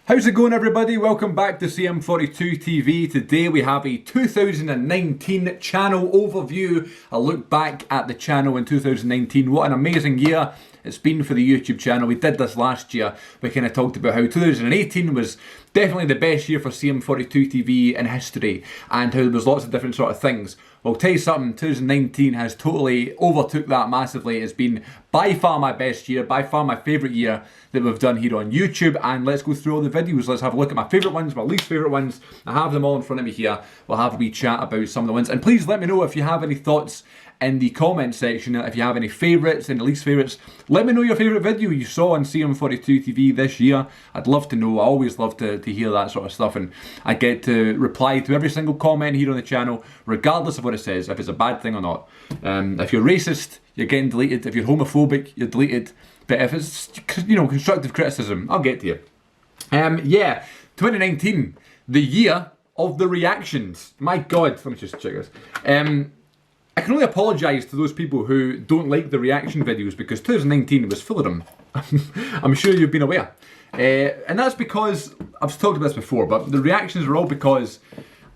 How's it going, everybody? Welcome back to Cm42TV. Today we have a 2019 channel overview. A look back at the channel in 2019. What an amazing year it's been for the YouTube channel. We did this last year. We kind of talked about how 2018 was definitely the best year for Cm42TV in history, and how there was lots of different sort of things. Well, I'll tell you something, 2019 has totally overtook that massively. It's been by far my best year, by far my favourite year that we've done here on YouTube. And let's go through all the videos. Let's have a look at my favourite ones, my least favourite ones. I have them all in front of me here. We'll have a wee chat about some of the ones. And please let me know if you have any thoughts in the comment section. If you have any favourites and least favourites, let me know your favourite video you saw on Cm42TV this year. I'd love to know. I always love to hear that sort of stuff, and I get to reply to every single comment here on the channel, regardless of what it says, if it's a bad thing or not. If you're racist, you're getting deleted. If you're homophobic, you're deleted. But if it's, you know, constructive criticism, I'll get to you. Yeah, 2019, the year of the reactions. My God, let me just check this. I can only apologise to those people who don't like the reaction videos, because 2019 was full of them. I'm sure you've been aware. And that's because, I've talked about this before, but the reactions were all because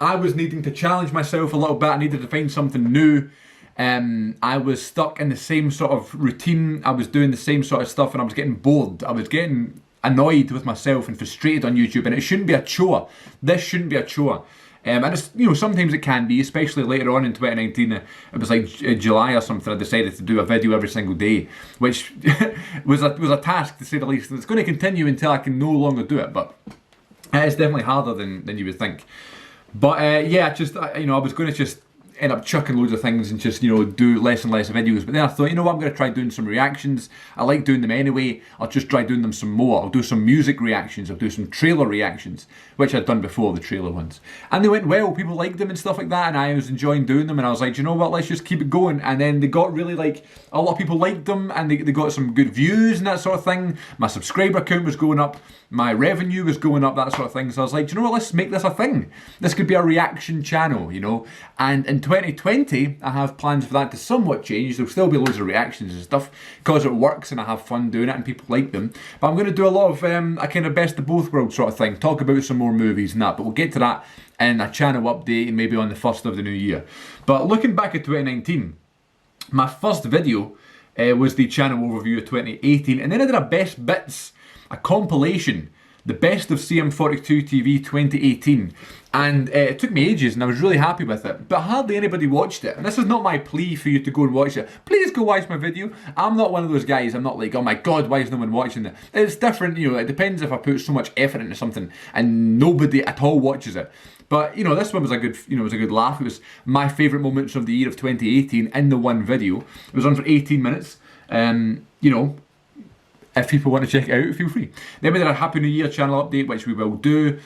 I was needing to challenge myself a little bit. I needed to find something new. I was stuck in the same sort of routine. I was doing the same sort of stuff and I was getting bored. I was getting annoyed with myself and frustrated on YouTube, and it shouldn't be a chore. This shouldn't be a chore. And it's, you know, sometimes it can be, especially later on in 2019. It was like July or something. I decided to do a video every single day, which was a task, to say the least. And it's going to continue until I can no longer do it. But it's definitely harder than you would think. But yeah, just you know, I was going to just end up chucking loads of things and just, you know, do less and less videos. But then I thought, you know what, I'm going to try doing some reactions. I like doing them anyway. I'll just try doing them some more. I'll do some music reactions. I'll do some trailer reactions, which I'd done before, the trailer ones. And they went well. People liked them and stuff like that, and I was enjoying doing them. And I was like, you know what, let's just keep it going. And then they got really, like, a lot of people liked them, and they got some good views and that sort of thing. My subscriber count was going up. My revenue was going up, that sort of thing. So I was like, do you know what, let's make this a thing. This could be a reaction channel, you know. And in 2020, I have plans for that to somewhat change. There'll still be loads of reactions and stuff, because it works and I have fun doing it and people like them. But I'm going to do a lot of a kind of best of both worlds sort of thing. Talk about some more movies and that. But we'll get to that in a channel update and maybe on the 1st of the new year. But looking back at 2019, my first video was the channel overview of 2018. And then I did a best bits, a compilation, the best of Cm42TV 2018, and it took me ages and I was really happy with it, but hardly anybody watched it. And this is not my plea for you to go and watch it. Please go watch my video. I'm not one of those guys. I'm not like, oh my God, why is no one watching it? It's different, you know. It depends if I put so much effort into something and nobody at all watches it. But, you know, this one was a good, you know, it was a good laugh. It was my favourite moments of the year of 2018 in the one video. It was on for 18 minutes. You know, if people want to check it out, feel free. Then we did a Happy New Year channel update, which we will do.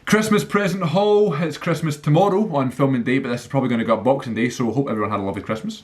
Christmas present haul. It's Christmas tomorrow on filming day, but this is probably going to go up Boxing Day, so hope everyone had a lovely Christmas.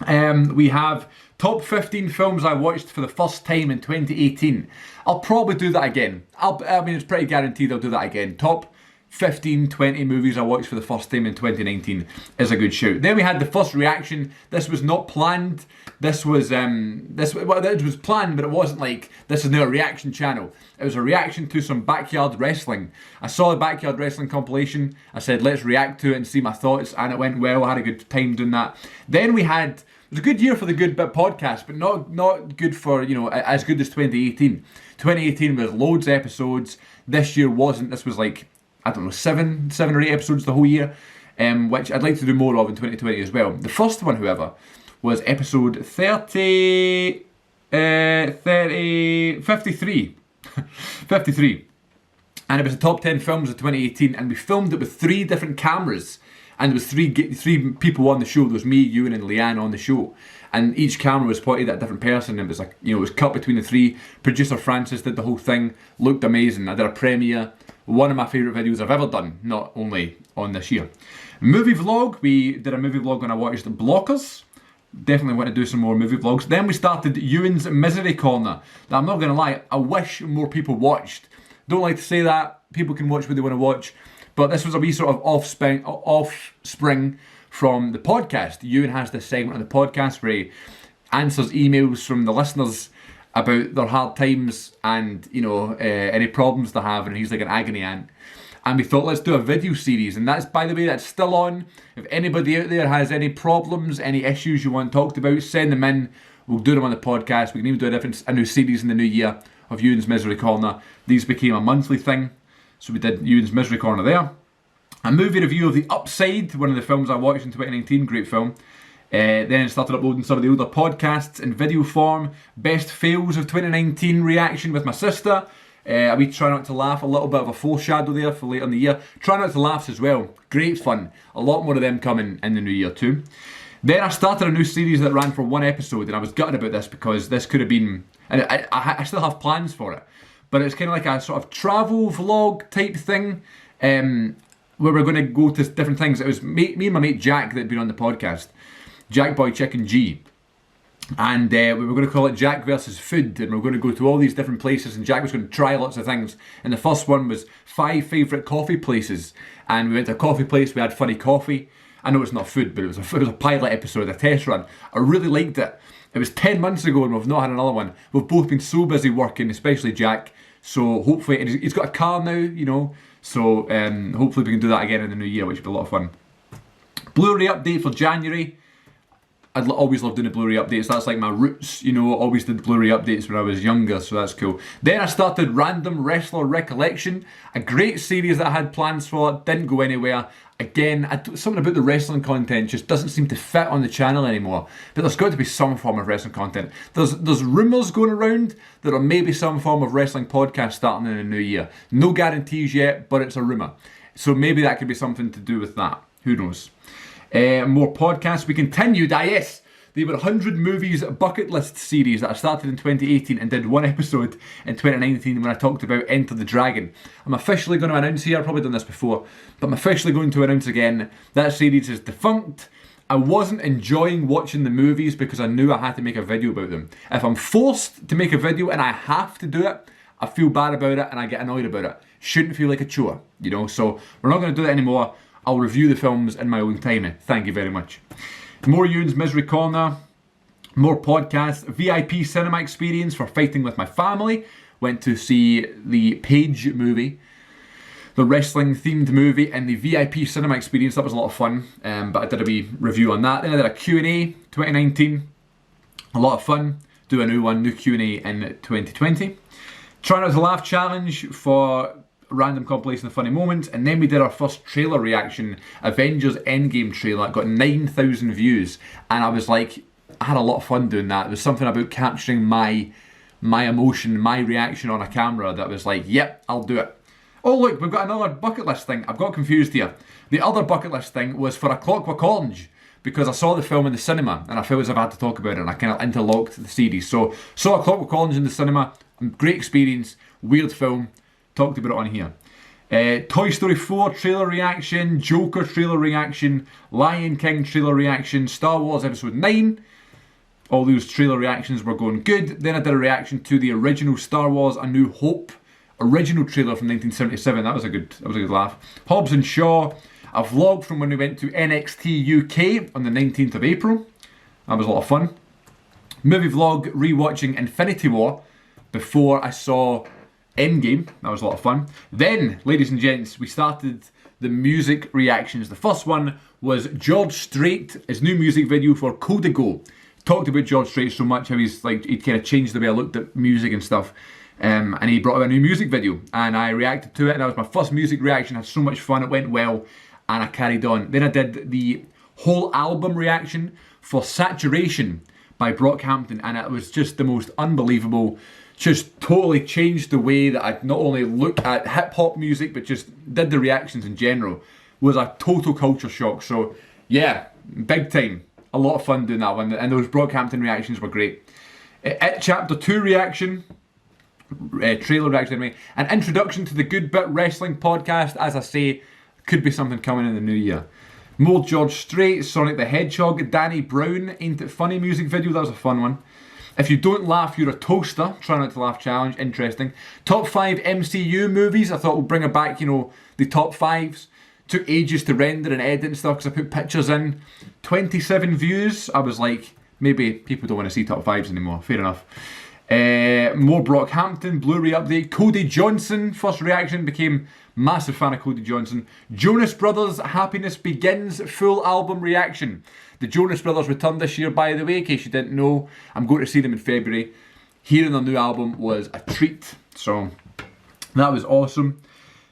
We have top 15 films I watched for the first time in 2018. I'll probably do that again. I mean, it's pretty guaranteed I'll do that again. Top 15, 20 movies I watched for the first time in 2019 is a good shout. Then we had the first reaction. This was not planned. This was well, it was planned, but it wasn't like this is now a reaction channel. It was a reaction to some backyard wrestling. I saw the backyard wrestling compilation. I said, let's react to it and see my thoughts, and it went well. I had a good time doing that. Then we had, it was a good year for the Good Bit podcast, but not good for, you know, as good as 2018. 2018 was loads of episodes. This year wasn't. This was like, I don't know, seven or 8 episodes the whole year, which I'd like to do more of in 2020 as well. The first one, however, was episode 53. 53. And it was the top 10 films of 2018, and we filmed it with 3 different cameras, and there was three people on the show. There was me, Ewan and Leanne on the show, and each camera was pointed at a different person, and it was like, you know, it was cut between the 3. Producer Francis did the whole thing, looked amazing. I did a premiere. One of my favourite videos I've ever done, not only on this year. Movie vlog, we did a movie vlog when I watched Blockers. Definitely want to do some more movie vlogs. Then we started Ewan's Misery Corner. Now, I'm not going to lie, I wish more people watched. Don't like to say that, people can watch what they want to watch, but this was a wee sort of offspring from the podcast. Ewan has this segment on the podcast where he answers emails from the listeners about their hard times and, you know, any problems they're having. He's like an agony aunt. And we thought, let's do a video series. And that's, by the way, that's still on. If anybody out there has any problems, any issues you want talked about, send them in. We'll do them on the podcast. We can even do a new series in the new year of Ewan's Misery Corner. These became a monthly thing. So we did Ewan's Misery Corner there. A movie review of The Upside, one of the films I watched in 2019, great film. Then I started uploading some of the older podcasts in video form. Best fails of 2019 reaction with my sister. We try not to laugh, a little bit of a foreshadow there for later in the year. Try not to laugh as well. Great fun. A lot more of them coming in the new year too. Then I started a new series that ran for one episode, and I was gutted about this because this could have been, and I still have plans for it, but it's kind of like a sort of travel vlog type thing, where we're going to go to different things. It was me and my mate Jack that had been on the podcast, Jack Boy Chicken G. And we were going to call it Jack versus Food, and we were going to go to all these different places, and Jack was going to try lots of things. And the first one was 5 favourite coffee places, and we went to a coffee place, we had funny coffee. I know it's not food, but it was a pilot episode, a test run. I really liked it. It was 10 months ago and we've not had another one. We've both been so busy working, especially Jack, so hopefully, and he's got a car now, you know, so hopefully we can do that again in the new year, which will be a lot of fun. Blu-ray update for January. I'd always love doing the Blu-ray updates. That's like my roots, you know. Always did Blu-ray updates when I was younger, so that's cool. Then I started Random Wrestler Recollection, a great series that I had plans for, didn't go anywhere. Again, something about the wrestling content just doesn't seem to fit on the channel anymore. But there's got to be some form of wrestling content. There's rumours going around that there may be some form of wrestling podcast starting in the new year. No guarantees yet, but it's a rumour. So maybe that could be something to do with that. Who knows? More podcasts. We continued, yes. They were 100 Movies Bucket List series that I started in 2018 and did one episode in 2019 when I talked about Enter the Dragon. I'm officially going to announce here, I've probably done this before, but I'm officially going to announce again, that series is defunct. I wasn't enjoying watching the movies because I knew I had to make a video about them. If I'm forced to make a video and I have to do it, I feel bad about it and I get annoyed about it. Shouldn't feel like a chore, you know, so we're not going to do that anymore. I'll review the films in my own time. Thank you very much. More Ewan's Misery Corner, more podcasts, VIP cinema experience for Fighting With My Family. Went to see the Page movie, the wrestling themed movie, and the VIP cinema experience. That was a lot of fun, but I did a wee review on that. Then I did a Q&A 2019, a lot of fun. Do a new one, new Q&A in 2020. Try Not to Laugh challenge for random compilation of funny moments, and then we did our first trailer reaction, Avengers Endgame trailer. It got 9,000 views, and I was like, I had a lot of fun doing that. There was something about capturing my emotion, my reaction on a camera that was like, yep, I'll do it. Oh look, we've got another bucket list thing. I've got confused here. The other bucket list thing was for A Clockwork Orange, because I saw the film in the cinema and I felt as if I had to talk about it, and I kind of interlocked the series. So saw A Clockwork Orange in the cinema, great experience, weird film. Talked about it on here. Toy Story 4 trailer reaction, Joker trailer reaction, Lion King trailer reaction, Star Wars Episode 9. All those trailer reactions were going good. Then I did a reaction to the original Star Wars A New Hope original trailer from 1977. That was a good laugh. Hobbs and Shaw, a vlog from when we went to NXT UK on the 19th of April. That was a lot of fun. Movie vlog rewatching Infinity War before I saw Endgame. That was a lot of fun. Then, ladies and gents, we started the music reactions. The first one was George Strait, his new music video for Codigo. Talked about George Strait so much, how he's like, he kind of changed the way I looked at music and stuff. And he brought out a new music video, and I reacted to it, and that was my first music reaction. I had so much fun, it went well, and I carried on. Then I did the whole album reaction for Saturation by Brockhampton, and it was just the most unbelievable. Just totally changed the way that I not only look at hip-hop music, but just did the reactions in general. Was a total culture shock. So yeah, big time. A lot of fun doing that one, and those Brockhampton reactions were great. It Chapter 2 reaction, trailer reaction anyway. An introduction to the Good Bit Wrestling podcast, as I say, could be something coming in the new year. More George Strait, Sonic the Hedgehog, Danny Brown, Ain't It Funny music video, that was a fun one. If you don't laugh, you're a toaster. Try Not to Laugh challenge, interesting. Top 5 MCU movies. I thought we'll bring it back, you know, the top 5s. Took ages to render and edit and stuff because I put pictures in. 27 views. I was like, maybe people don't want to see top 5s anymore. Fair enough. More Brockhampton, Blu-ray update. Cody Johnson, first reaction, became massive fan of Cody Johnson. Jonas Brothers, Happiness Begins, full album reaction. The Jonas Brothers returned this year, by the way, in case you didn't know. I'm going to see them in February. Hearing their new album was a treat, so that was awesome.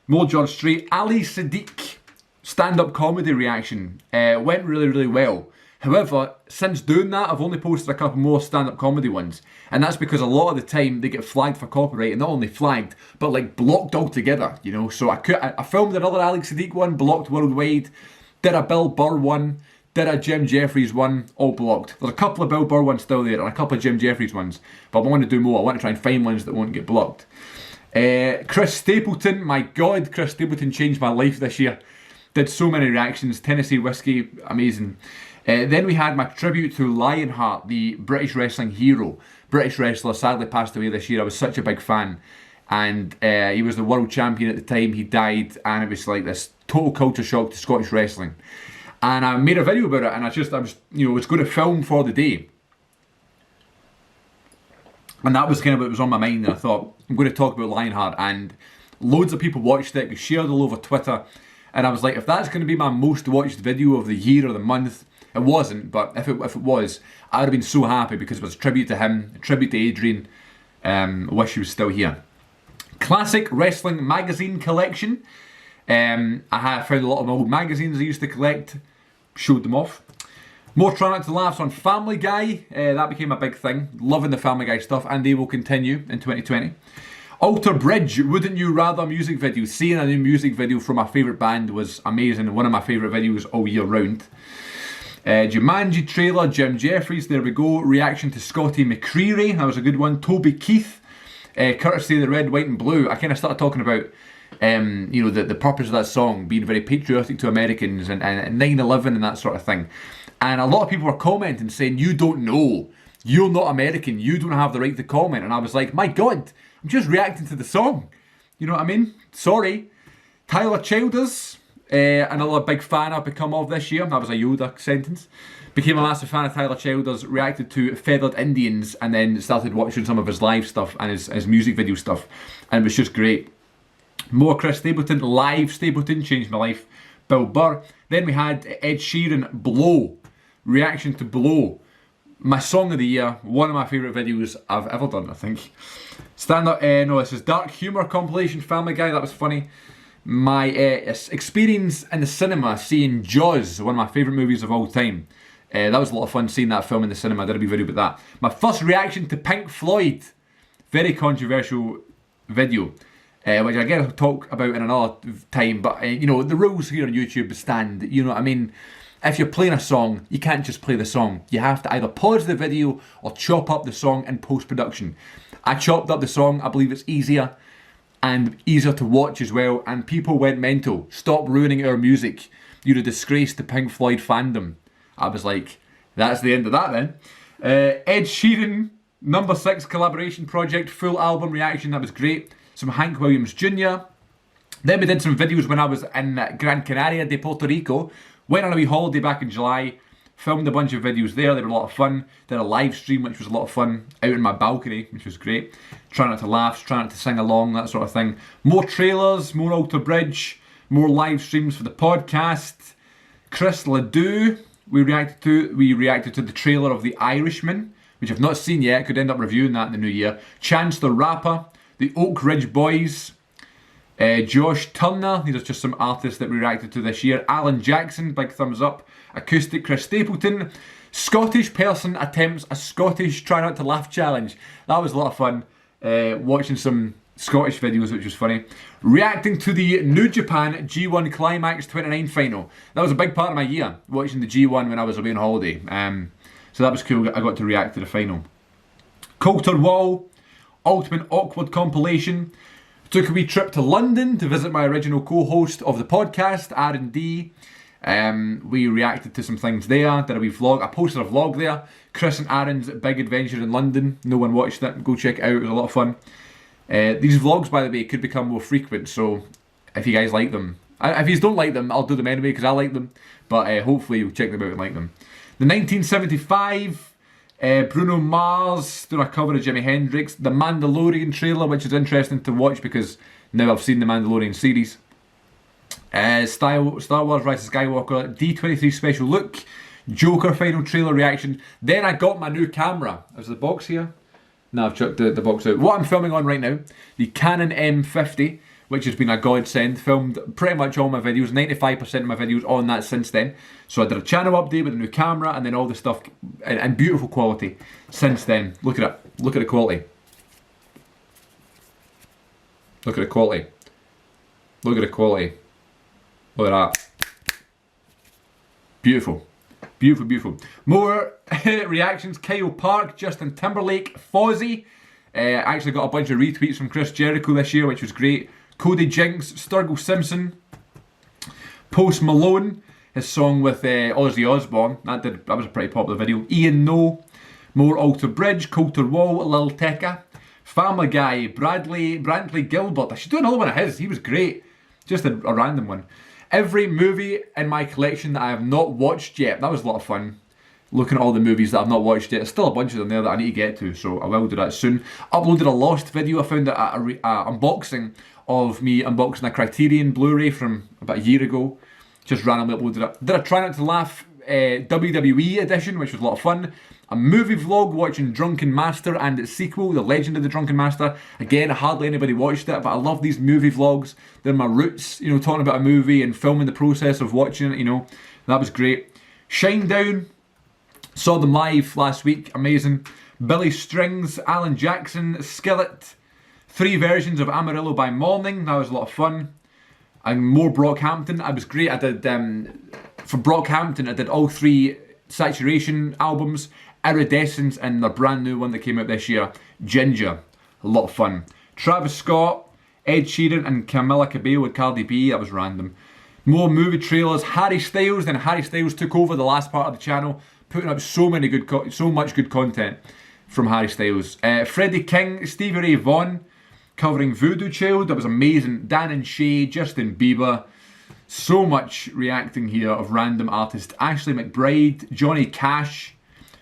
More George Strait. Ali Sadiq, stand-up comedy reaction. Went really, really well. However, since doing that, I've only posted a couple more stand-up comedy ones. And that's because a lot of the time they get flagged for copyright, and not only flagged, but like blocked altogether, you know. So I filmed another Alex Sadiq one, blocked worldwide. Did a Bill Burr one, did a Jim Jeffries one, all blocked. There's a couple of Bill Burr ones still there, and a couple of Jim Jeffries ones. But I want to do more. I want to try and find ones that won't get blocked. Chris Stapleton, my God, Chris Stapleton changed my life this year. Did so many reactions. Tennessee Whiskey, amazing. Then we had my tribute to Lionheart, the British wrestling hero. British wrestler, sadly passed away this year. I was such a big fan. And he was the world champion at the time. He died, and it was like this total culture shock to Scottish wrestling. And I made a video about it, and I was, you know, was going to film for the day. And that was kind of what was on my mind. And I thought, I'm going to talk about Lionheart. And loads of people watched it. It was shared all over Twitter. And I was like, if that's going to be my most watched video of the year or the month, it wasn't, but if it was, I would have been so happy because it was a tribute to him, a tribute to Adrian. I wish he was still here. Classic Wrestling Magazine Collection. I have found a lot of my old magazines I used to collect, showed them off. More Try Not to Laughs on Family Guy. That became a big thing. Loving the Family Guy stuff, and they will continue in 2020. Alter Bridge, Wouldn't You Rather music video. Seeing a new music video from my favourite band was amazing. One of my favourite videos all year round. Jumanji trailer, Jim Jeffries, there we go. Reaction to Scotty McCreery, that was a good one. Toby Keith, courtesy of the Red, White and Blue. I kind of started talking about you know, the purpose of that song, being very patriotic to Americans and 9/11 and that sort of thing. And a lot of people were commenting saying, you don't know, you're not American, you don't have the right to comment. And I was like, my God, I'm just reacting to the song. You know what I mean? Sorry. Tyler Childers, another big fan I've become of this year. That was a Yoda sentence. Became a massive fan of Tyler Childers, reacted to Feathered Indians, and then started watching some of his live stuff and his music video stuff. And it was just great. More Chris Stapleton, live Stapleton, changed my life. Bill Burr. Then we had Ed Sheeran, Blow. Reaction to Blow. My song of the year, one of my favourite videos I've ever done, I think. Stand up, no, this is Dark Humour compilation, Family Guy, that was funny. My experience in the cinema seeing Jaws, one of my favourite movies of all time. That was a lot of fun seeing that film in the cinema, I did a wee video about that. My first reaction to Pink Floyd, very controversial video. Which I guess I'll talk about in another time, but you know, the rules here on YouTube stand, you know what I mean? If you're playing a song, you can't just play the song. You have to either pause the video or chop up the song in post-production. I chopped up the song, I believe it's easier and easier to watch as well, and people went mental. Stop ruining our music. You're a disgrace to Pink Floyd fandom. I was like, that's the end of that then. Ed Sheeran, number 6 collaboration project, full album reaction, that was great. Some Hank Williams Jr. Then we did some videos when I was in Gran Canaria de Puerto Rico. Went on a wee holiday back in July. Filmed a bunch of videos there, they were a lot of fun. Did a live stream, which was a lot of fun. Out in my balcony, which was great. Trying not to laugh, trying not to sing along, that sort of thing. More trailers, more Alter Bridge. More live streams for the podcast. Chris Ledoux, we reacted to the trailer of The Irishman, which I've not seen yet, could end up reviewing that in the new year. Chance the Rapper, the Oak Ridge Boys, Josh Turner, these are just some artists that we reacted to this year. Alan Jackson, big thumbs up. Acoustic Chris Stapleton. Scottish person attempts a Scottish Try Not to Laugh challenge. That was a lot of fun. Watching some Scottish videos, which was funny. Reacting to the New Japan G1 Climax 29 final. That was a big part of my year, watching the G1 when I was away on holiday. So that was cool, I got to react to the final. Coulter Wall, Ultimate Awkward compilation. Took a wee trip to London to visit my original co-host of the podcast, R&D. We reacted to some things there, did a wee vlog. I posted a vlog there. Chris and Aaron's big adventure in London. No one watched it, go check it out, it was a lot of fun. These vlogs, by the way, could become more frequent, so if you guys like them. If you don't like them, I'll do them anyway because I like them. But hopefully you'll check them out and like them. The 1975 Bruno Mars doing a cover of Jimi Hendrix. The Mandalorian trailer, which is interesting to watch because now I've seen the Mandalorian series. Star Wars Rise of Skywalker, D23 special look, Joker final trailer reaction. Then I got my new camera. Is the box here? No, I've chucked the box out. What I'm filming on right now, the Canon M50, which has been a godsend. Filmed pretty much all my videos, 95% of my videos on that since then. So I did a channel update with a new camera and then all the stuff in beautiful quality since then. Look at it. Look at the quality. Look at the quality. Look at the quality. Look at that. Beautiful. Beautiful, beautiful. More reactions. Kyle Park, Justin Timberlake, Fozzy. Actually got a bunch of retweets from Chris Jericho this year, which was great. Cody Jinks, Sturgill Simpson, Post Malone, his song with Ozzy Osbourne. That was a pretty popular video. Ian No, more Alter Bridge, Coulter Wall, Lil Tecca, Family Guy, Brantley Gilbert. I should do another one of his. He was great. Just a random one. Every movie in my collection that I have not watched yet. That was a lot of fun. Looking at all the movies that I've not watched yet. There's still a bunch of them there that I need to get to, so I will do that soon. Uploaded a Lost video. I found an unboxing of me unboxing a Criterion Blu-ray from about a year ago. Just randomly uploaded it. Did a Try Not to Laugh WWE edition, which was a lot of fun. A movie vlog watching Drunken Master and its sequel, The Legend of the Drunken Master. Again, hardly anybody watched it, but I love these movie vlogs. They're my roots, you know, talking about a movie and filming the process of watching it, you know. That was great. Shinedown, saw them live last week, amazing. Billy Strings, Alan Jackson, Skillet. 3 versions of Amarillo by Morning, that was a lot of fun. And more Brockhampton, I was great. I did, for Brockhampton, I did all 3 Saturation albums, Iridescence, and the brand new one that came out this year, Ginger. A lot of fun. Travis Scott, Ed Sheeran, and Camila Cabello with Cardi B, that was random. More movie trailers, Harry Styles, then Harry Styles took over the last part of the channel, putting up so much good content from Harry Styles. Freddie King, Stevie Ray Vaughan, covering Voodoo Child, that was amazing. Dan and Shay, Justin Bieber. So much reacting here of random artists. Ashley McBride, Johnny Cash,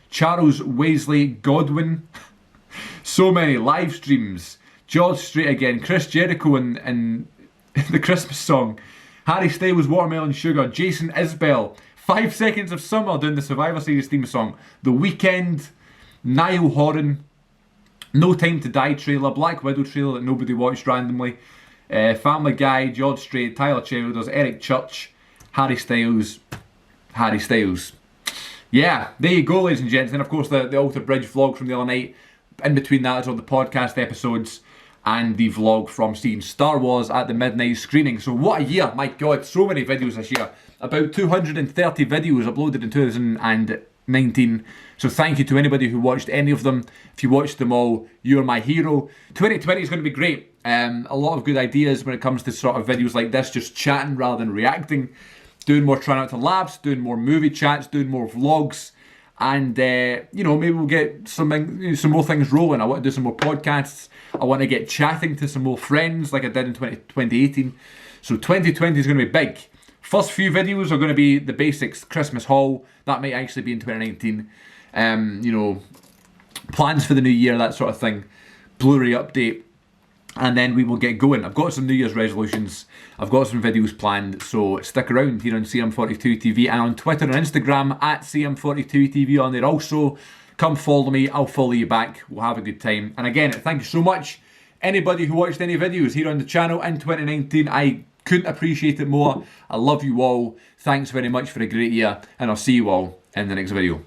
Charles Wesley Godwin. So many live streams. George Strait again, Chris Jericho and the Christmas song. Harry Styles, Watermelon Sugar, Jason Isbell, 5 Seconds of Summer doing the Survivor Series theme song. The Weeknd, Niall Horan, No Time to Die trailer, Black Widow trailer that nobody watched randomly. Family Guy, George Strait, Tyler Childers, Eric Church, Harry Styles. Yeah, there you go, ladies and gents. And of course the Alter Bridge vlog from the other night. In between that is all the podcast episodes and the vlog from seeing Star Wars at the midnight screening. So what a year, my god, so many videos this year. About 230 videos uploaded in 2019. So thank you to anybody who watched any of them. If you watched them all, you're my hero. 2020 is going to be great. A lot of good ideas when it comes to sort of videos like this, just chatting rather than reacting. Doing more Try Not to Laughs, doing more movie chats, doing more vlogs. And, you know, maybe we'll get some more things rolling. I want to do some more podcasts. I want to get chatting to some more friends like I did in 2018. So 2020 is going to be big. First few videos are going to be the basics, Christmas haul. That might actually be in 2019. You know, plans for the new year, that sort of thing. Blu-ray update. And then we will get going. I've got some New Year's resolutions. I've got some videos planned. So stick around here on Cm42TV and on Twitter and Instagram at Cm42TV on there. Also, come follow me. I'll follow you back. We'll have a good time. And again, thank you so much. Anybody who watched any videos here on the channel in 2019, I couldn't appreciate it more. I love you all. Thanks very much for a great year. And I'll see you all in the next video.